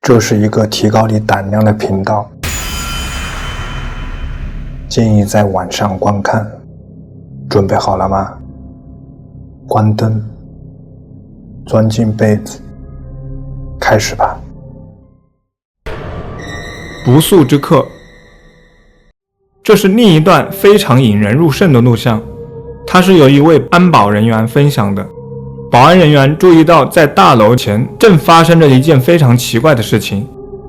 这是一个提高你胆量的频道，建议在晚上观看。准备好了吗？关灯，钻进被子，开始吧。不速之客，这是另一段非常引人入胜的录像，它是由一位安保人员分享的。保安人员注意到在大楼前正发生着一件非常奇怪的事情，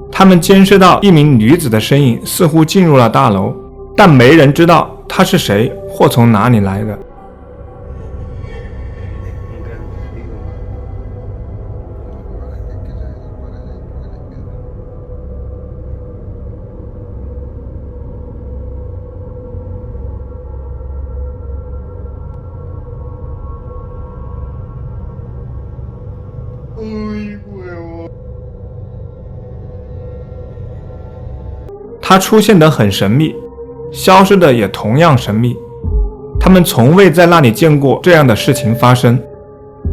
他们监视到一名女子的身影似乎进入了大楼，但没人知道她是谁或从哪里来的。他出现得很神秘，消失的也同样神秘，他们从未在那里见过这样的事情发生，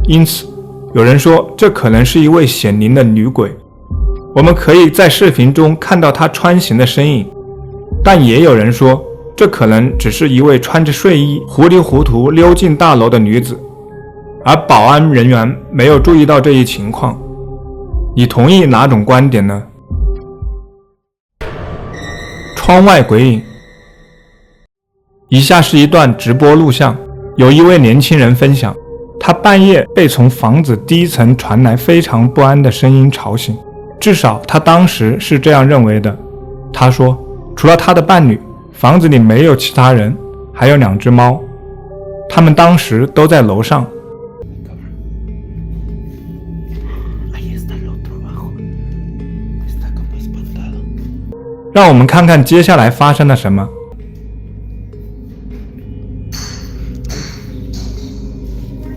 因此有人说这可能是一位显灵的女鬼。我们可以在视频中看到她穿行的身影，但也有人说这可能只是一位穿着睡衣糊里糊涂溜进大楼的女子，而保安人员没有注意到这一情况。你同意哪种观点呢？窗外鬼影。以下是一段直播录像，有一位年轻人分享，他半夜被从房子低层传来非常不安的声音吵醒，至少他当时是这样认为的。他说，除了他的伴侣，房子里没有其他人，还有2只猫，他们当时都在楼上。让我们看看接下来发生了什么。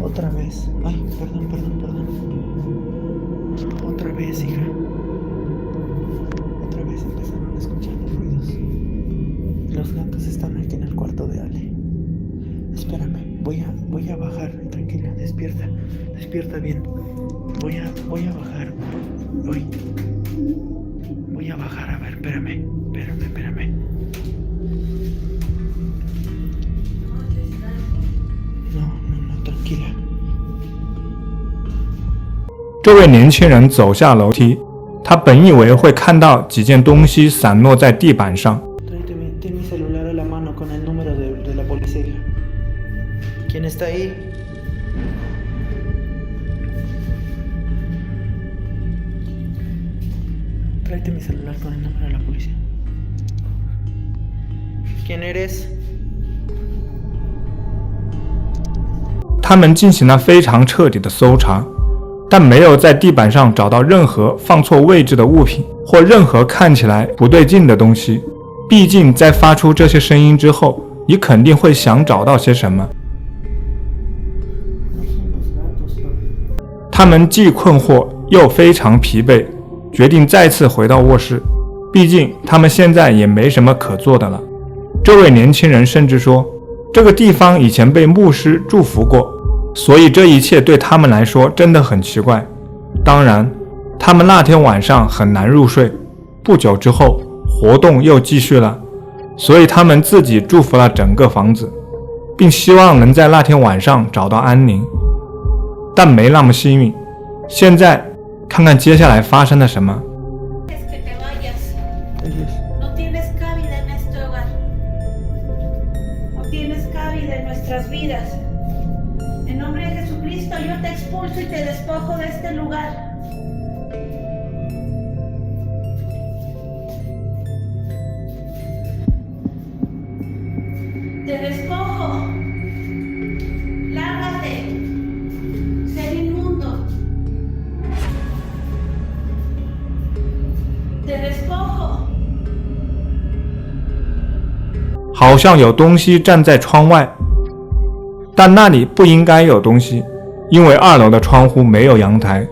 Otra vez. Ay, perdón. Otra vez, hija. Otra vez empezaron a escuchar los ruidos. Los gatos están aquí en el cuarto de Ale. Espérame, voy a bajar. Tranquila, despierta bien. Voy a bajar. Voy a bajar, a ver, espérame. 这位年轻人走下楼梯，他本以为会看到几件东西散落在地板上。Ten mi celular a la mano con el número de la policía. ¿Quién está ahí? Tráete mi celular con el número de la policía. ¿Quién eres? 他们进行了非常彻底的搜查，但没有在地板上找到任何放错位置的物品或任何看起来不对劲的东西。毕竟在发出这些声音之后，你肯定会想找到些什么。他们既困惑又非常疲惫，决定再次回到卧室，毕竟他们现在也没什么可做的了。这位年轻人甚至说，这个地方以前被牧师祝福过，所以这一切对他们来说真的很奇怪。当然，他们那天晚上很难入睡，不久之后活动又继续了，所以他们自己祝福了整个房子，并希望能在那天晚上找到安宁，但没那么幸运。现在看看接下来发生了什么。En nombre de Jesucristo, yo te expulso y te despojo de este lugar. Te despojo. Lárgate. Ser inmundo. Te despojo. 好像有东西站在窗外，但那里不应该有东西，因为2楼的窗户没有阳台。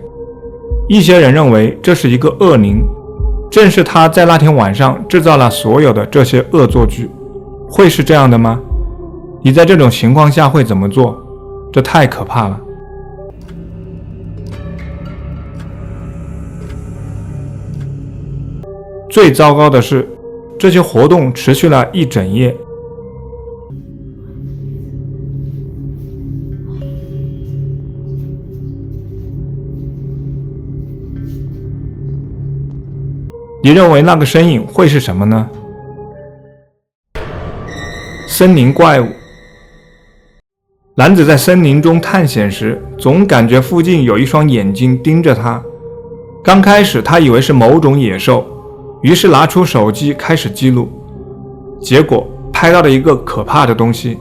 一些人认为这是一个恶灵，正是他在那天晚上制造了所有的这些恶作剧。会是这样的吗？你在这种情况下会怎么做？这太可怕了。最糟糕的是，这些活动持续了一整夜。你认为那个身影会是什么呢？森林怪物。男子在森林中探险时，总感觉附近有一双眼睛盯着他。刚开始他以为是某种野兽，于是拿出手机开始记录，结果拍到了一个可怕的东西。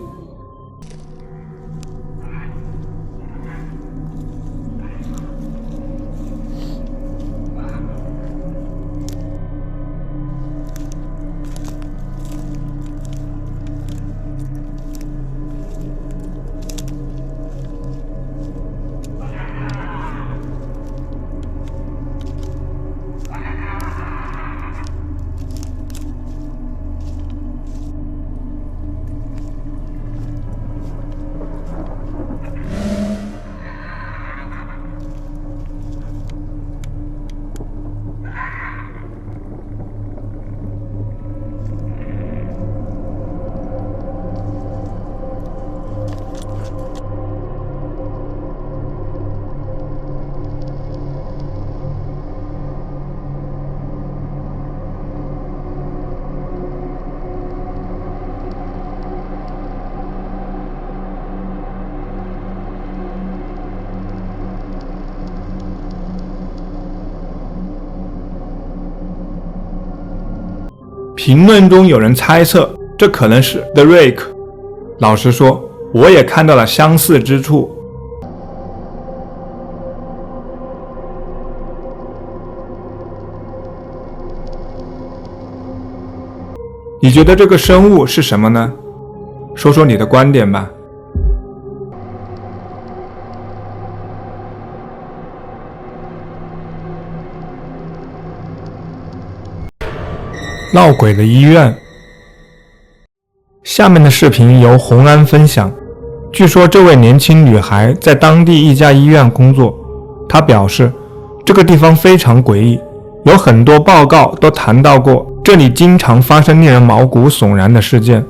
评论中有人猜测这可能是 The Rake。 老实说，我也看到了相似之处。你觉得这个生物是什么呢？说说你的观点吧。闹鬼的医院。下面的视频由红安分享。据说这位年轻女孩在当地一家医院工作，她表示这个地方非常诡异，有很多报告都谈到过这里经常发生令人毛骨悚然的事件，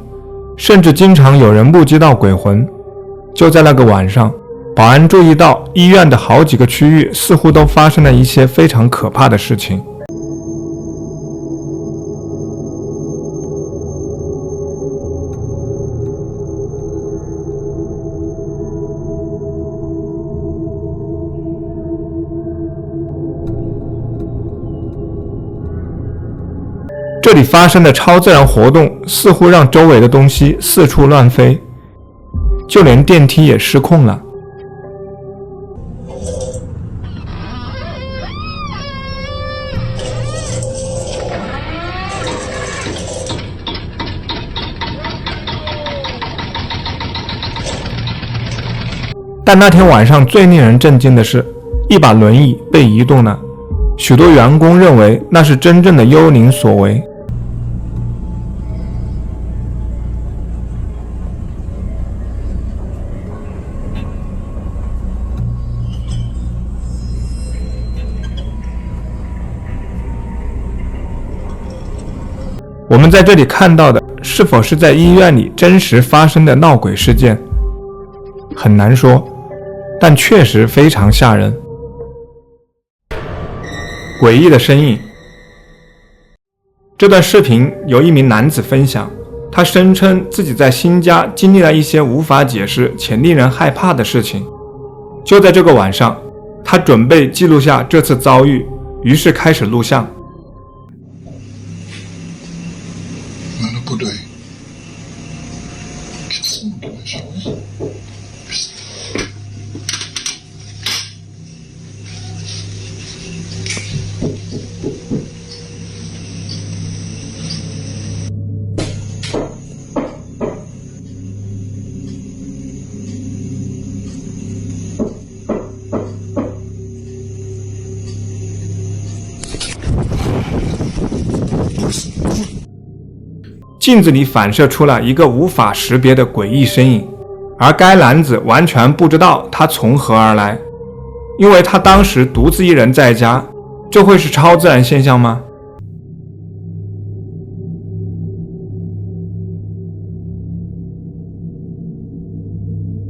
甚至经常有人目击到鬼魂。就在那个晚上，保安注意到医院的好几个区域似乎都发生了一些非常可怕的事情。这里发生的超自然活动似乎让周围的东西四处乱飞，就连电梯也失控了。但那天晚上最令人震惊的是，一把轮椅被移动了，许多员工认为那是真正的幽灵所为。我们在这里看到的是否是在医院里真实发生的闹鬼事件？很难说，但确实非常吓人。诡异的身影。这段视频由一名男子分享，他声称自己在新家经历了一些无法解释且令人害怕的事情。就在这个晚上，他准备记录下这次遭遇，于是开始录像。不对，镜子里反射出了一个无法识别的诡异身影，而该男子完全不知道他从何而来，因为他当时独自一人在家。这会是超自然现象吗？